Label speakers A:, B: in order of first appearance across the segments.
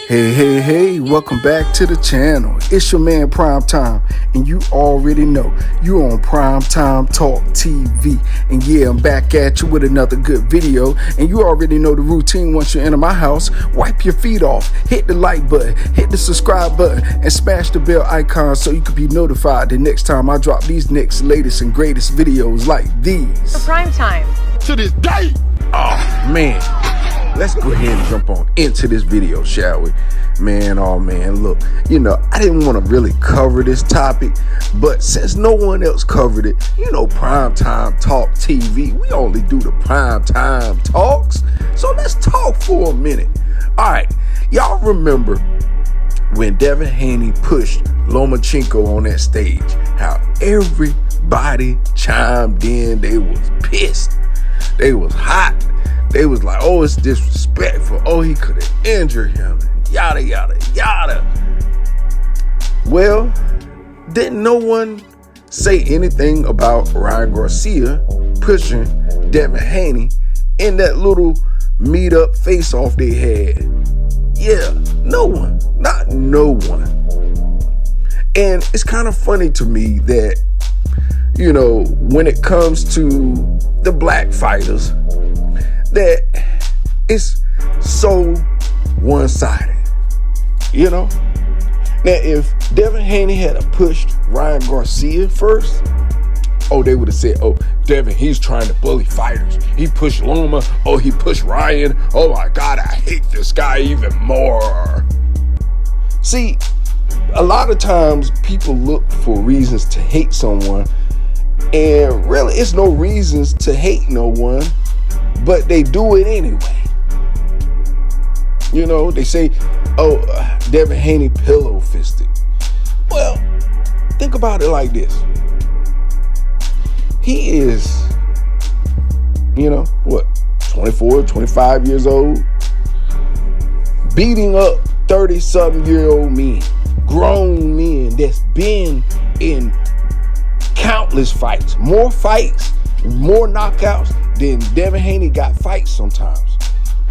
A: Hey, welcome back to the channel. It's your man Primetime, and you already know you on Primetime Talk TV. And yeah, I'm back at you with another good video, and you already know the routine. Once you enter my house, wipe your feet off, hit the like button, hit the subscribe button, and smash the bell icon so you can be notified the next time I drop these next latest and greatest videos like these.
B: For Primetime.
A: To this day. Oh man. Let's go ahead and jump on into this video, shall we? Man, oh man, look, I didn't want to really cover this topic, but since no one else covered it, Primetime Talk TV, we only do the Primetime Talks, so let's talk for a minute. All right, y'all remember when Devin Haney pushed Lomachenko on that stage, how everybody chimed in. They was pissed. They was hot. They was like, oh, it's disrespectful. Oh, he could have injured him. Yada, yada, yada. Well, didn't no one say anything about Ryan Garcia pushing Devin Haney in that little meet-up face-off they had? Yeah, no one. Not no one. And it's kind of funny to me that, when it comes to the black fighters, that it's so one-sided, Now, if Devin Haney had pushed Ryan Garcia first, they would have said, Devin, he's trying to bully fighters. He pushed Loma. He pushed Ryan. Oh my God, I hate this guy even more. See, a lot of times people look for reasons to hate someone, and really it's no reasons to hate no one, but they do it anyway. They say, Devin Haney pillow fisted. Well, think about it like this. He is, 24, 25 years old, beating up 30-something-year-old men, grown men that's been in countless fights, more knockouts than Devin Haney got fights sometimes.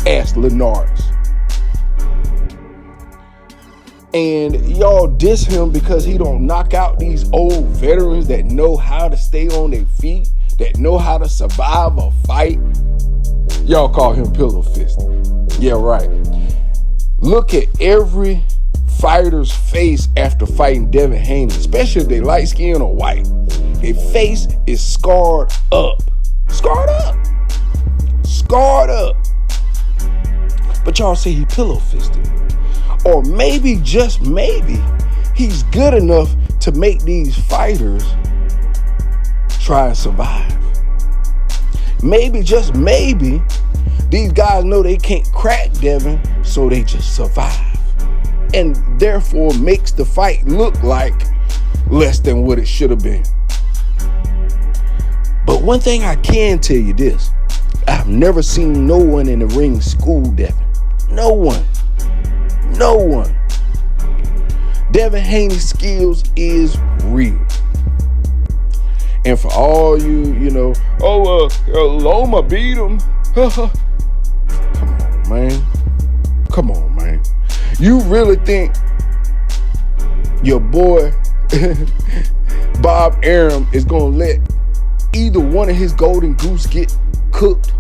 A: Ask Lenard's. And y'all diss him because he don't knock out these old veterans that know how to stay on their feet, that know how to survive a fight. Y'all call him pillow fist. Yeah, right. Look at every fighter's face after fighting Devin Haney, especially if they light skin or white. Their face is scarred up. Scarred up. But y'all say he pillow fisted. Or maybe, just maybe, he's good enough to make these fighters try and survive. Maybe, just maybe, these guys know they can't crack Devin, so they just survive. And therefore makes the fight look like less than what it should have been. But one thing I can tell you this, I've never seen no one in the ring school Devin. No one. Devin Haney's skills is real. And for all you, Loma beat him. Come on, man. You really think your boy Bob Arum is going to let either one of his golden goose get cooked?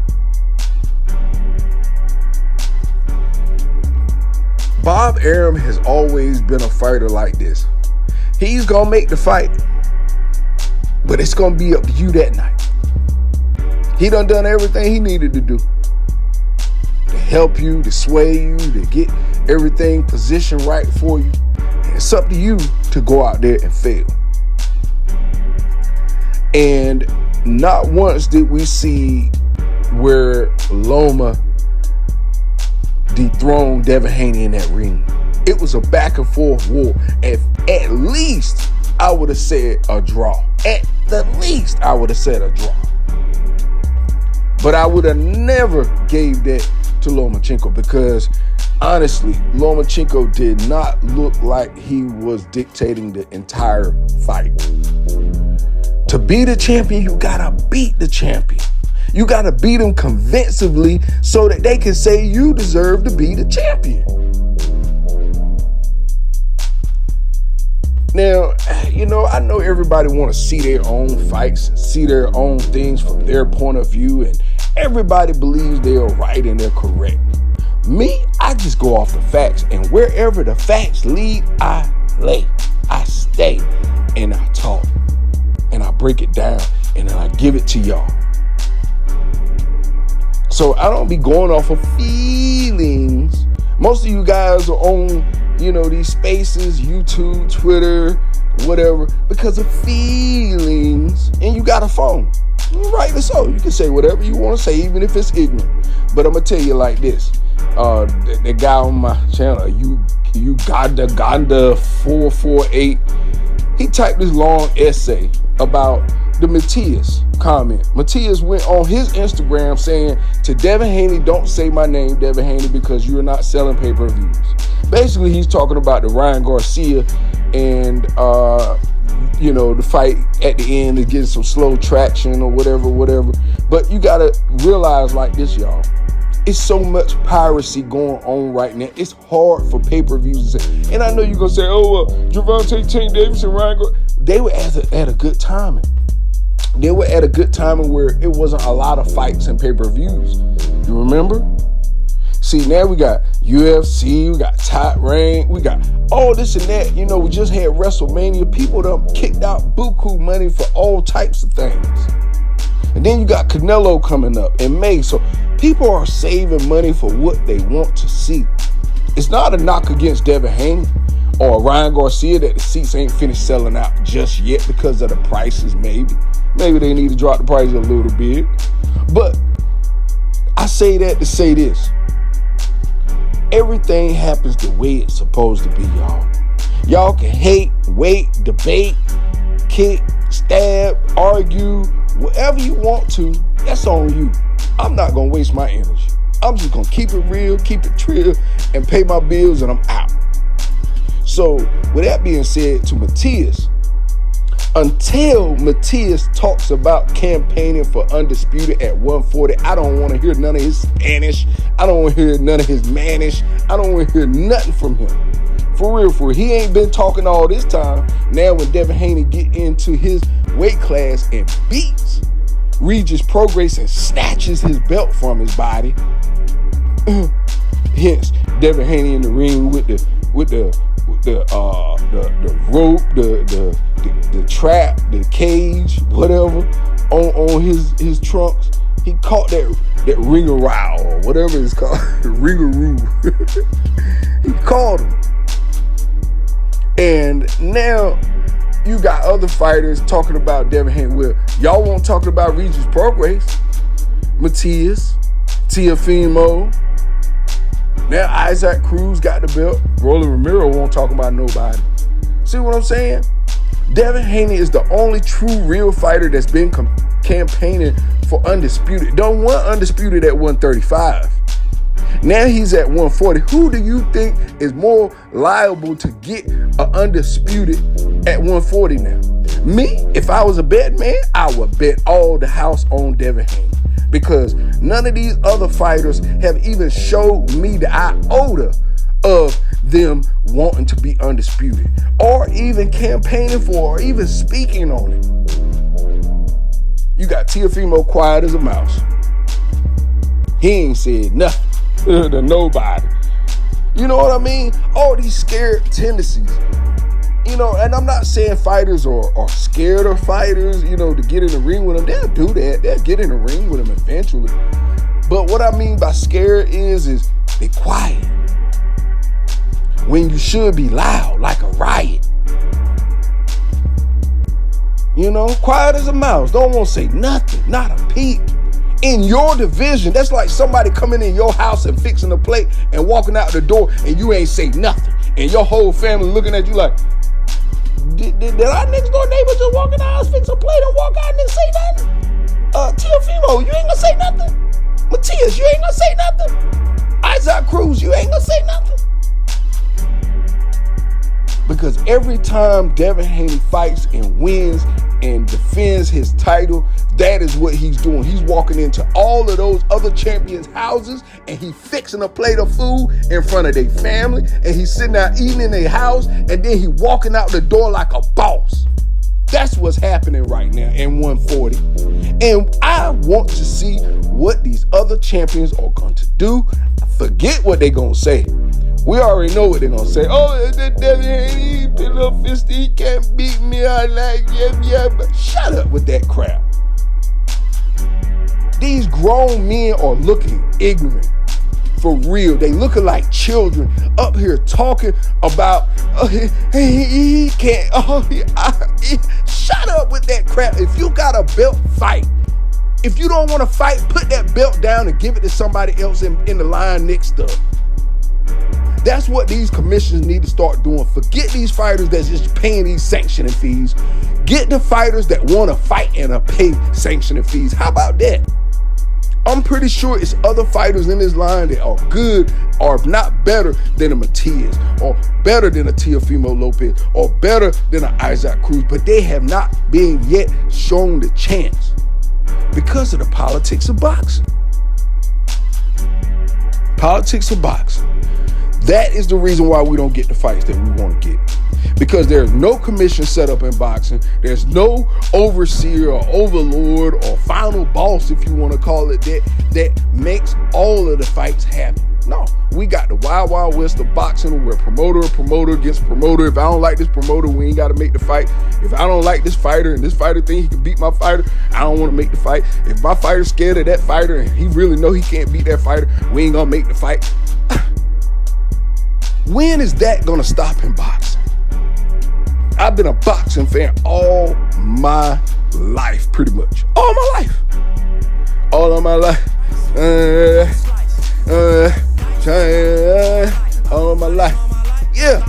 A: Bob Arum has always been a fighter like this. He's going to make the fight, but it's going to be up to you that night. He done everything he needed to do to help you, to sway you, to get everything positioned right for you. And it's up to you to go out there and fail. And not once did we see where Loma dethroned Devin Haney in that ring. It was a back and forth war. At least I would have said a draw. At the least I would have said a draw. But I would have never gave that to Lomachenko because honestly, Lomachenko did not look like he was dictating the entire fight. To be the champion, you gotta beat the champion. You got to beat them convincingly so that they can say you deserve to be the champion. Now, I know everybody want to see their own fights, see their own things from their point of view, and everybody believes they are right and they're correct. Me, I just go off the facts, and wherever the facts lead, I lay, I stay, and I talk, and I break it down, and then I give it to y'all. So I don't be going off of feelings. Most of you guys are on, these spaces, YouTube, Twitter, whatever, because of feelings, and you got a phone. Rightly so. You can say whatever you want to say, even if it's ignorant. But I'm going to tell you like this. The guy on my channel, Uganda 448, he typed this long essay about the Matthias comment. Matthias went on his Instagram saying, to Devin Haney, don't say my name, Devin Haney, because you're not selling pay-per-views. Basically, he's talking about the Ryan Garcia and, the fight at the end is getting some slow traction or whatever. But you got to realize like this, y'all. It's so much piracy going on right now. It's hard for pay-per-views to say. And I know you're going to say, Gervonta Tank Davis and Ryan Garcia. They were at a good timing. They were at a good timing where it wasn't a lot of fights and pay-per-views. You remember? See, now we got UFC, we got Top Rank, we got all this and that. We just had WrestleMania. People done kicked out buku money for all types of things. And then you got Canelo coming up in May. So people are saving money for what they want to see. It's not a knock against Devin Haney or Ryan Garcia that the seats ain't finished selling out just yet because of the prices, maybe. Maybe they need to drop the price a little bit. But I say that to say this. Everything happens the way it's supposed to be, y'all. Y'all can hate, wait, debate, kick, stab, argue, whatever you want to. That's on you. I'm not going to waste my energy. I'm just going to keep it real, keep it trill, and pay my bills, and I'm out. So, with that being said, to Matthias, until Matthias talks about campaigning for Undisputed at 140, I don't want to hear none of his Spanish. I don't want to hear none of his Manish. I don't want to hear nothing from him. For real. He ain't been talking all this time. Now when Devin Haney get into his weight class and beats Regis Prograis and snatches his belt from his body, hence Devin Haney in the ring with the rope, the trap, the cage, whatever, on his trunks. He caught that ringaroo or whatever it's called, ringaroo. He caught him. And now you got other fighters talking about Devin Haney. Well, y'all won't talk about Regis Prograis, Matthias, Teofimo. Now Isaac Cruz got the belt. Rolly Romero won't talk about nobody. See what I'm saying? Devin Haney is the only true real fighter that's been campaigning for Undisputed. Don't want Undisputed at 135. Now he's at 140. Who do you think is more liable to get a Undisputed at 140 now? Me, if I was a bet man, I would bet all the house on Devin Haney. Because none of these other fighters have even showed me the iota of them wanting to be undisputed, or even campaigning for, or even speaking on it. You got Teofimo quiet as a mouse. He ain't said nothing to nobody. You know what I mean? All these scared tendencies. And I'm not saying fighters are scared of fighters, to get in the ring with them. They'll do that. They'll get in the ring with them eventually. But what I mean by scared is they quiet. When you should be loud, like a riot. Quiet as a mouse. Don't want to say nothing, not a peep. In your division, that's like somebody coming in your house and fixing a plate and walking out the door and you ain't say nothing. And your whole family looking at you like, did our next door neighbor just walk in the house, fix a plate, and walk out and didn't say nothing? Teofimo, you ain't gonna say nothing? Matthias, you ain't gonna say nothing? Isaac Cruz, you ain't gonna say nothing? Because every time Devin Haney fights and wins and defends his title, that is what he's doing. He's walking into all of those other champions' houses and he fixing a plate of food in front of their family, and he's sitting there eating in their house, and then he walking out the door like a boss. That's what's happening right now in 140. And I want to see what these other champions are going to do. Forget what they're going to say. We already know what they're going to say. Oh, the Devin Haney, pillow fist, he can't beat me. I like, yeah. But shut up with that crap. These grown men are looking ignorant. For real, they looking like children up here talking about he can't. Shut up with that crap. If you got a belt, fight. If you don't want to fight, put that belt down and give it to somebody else in the line next up. That's what these commissions need to start doing. Forget these fighters that's just paying these sanctioning fees. Get the fighters that want to fight and pay sanctioning fees. How about that? I'm pretty sure it's other fighters in this line that are good, or if not better than a Matias, or better than a Teofimo Lopez, or better than an Isaac Cruz, but they have not been yet shown the chance because of the politics of boxing. Politics of boxing. That is the reason why we don't get the fights that we want to get. Because there's no commission set up in boxing. There's no overseer or overlord or final boss, if you want to call it that makes all of the fights happen. No, we got the wild, wild west of boxing where promoter against promoter. If I don't like this promoter, we ain't got to make the fight. If I don't like this fighter and this fighter think he can beat my fighter, I don't want to make the fight. If my fighter's scared of that fighter and he really know he can't beat that fighter, we ain't going to make the fight. When is that going to stop in boxing? I've been a boxing fan all my life, pretty much. All my life. All of my life. All of my life. Yeah.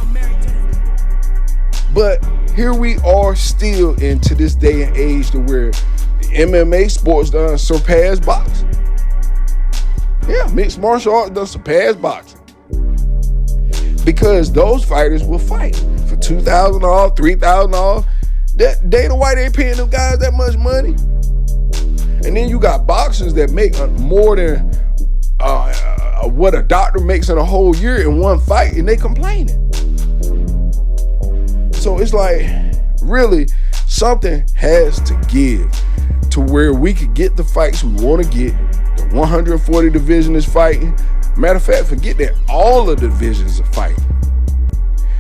A: But here we are still into this day and age to where the MMA sports done surpass boxing. Yeah, mixed martial arts done surpass boxing. Because those fighters will fight for $2,000, $3,000. That Dana White ain't paying them guys that much money. And then you got boxers that make more than what a doctor makes in a whole year in one fight, and they complaining. So it's like, really, something has to give to where we could get the fights we want to get. The 140 division is fighting. Matter of fact, forget that all of the divisions are fighting.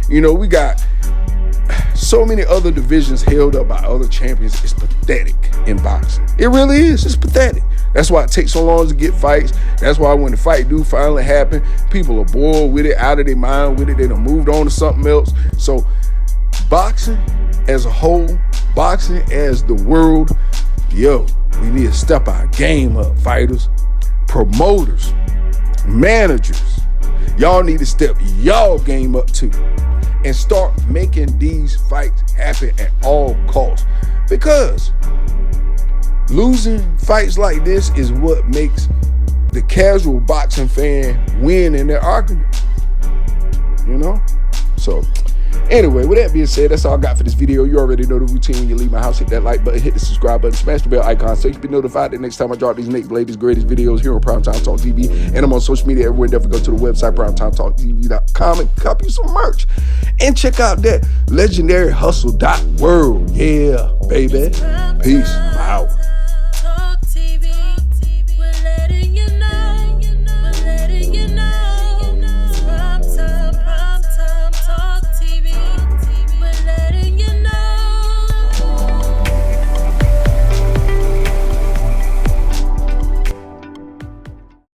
A: You know, we got so many other divisions held up by other champions. It's pathetic in boxing. It really is. It's pathetic. That's why it takes so long to get fights. That's why when the fight do finally happen, people are bored with it, out of their mind with it. They done moved on to something else. So boxing as a whole, boxing as the world, yo, we need to step our game up, fighters, promoters, managers. Y'all need to step y'all game up too and start making these fights happen at all costs. Because losing fights like this is what makes the casual boxing fan win in their argument. You know? So anyway, with that being said, that's all I got for this video. You already know the routine. When you leave my house, hit that like button, hit the subscribe button, smash the bell icon so you can be notified the next time I drop these next latest, greatest videos here on Primetime Talk TV. And I'm on social media everywhere. Definitely go to the website, PrimetimeTalkTV.com, and copy some merch. And check out that legendary hustle.world. Yeah, baby. Peace out.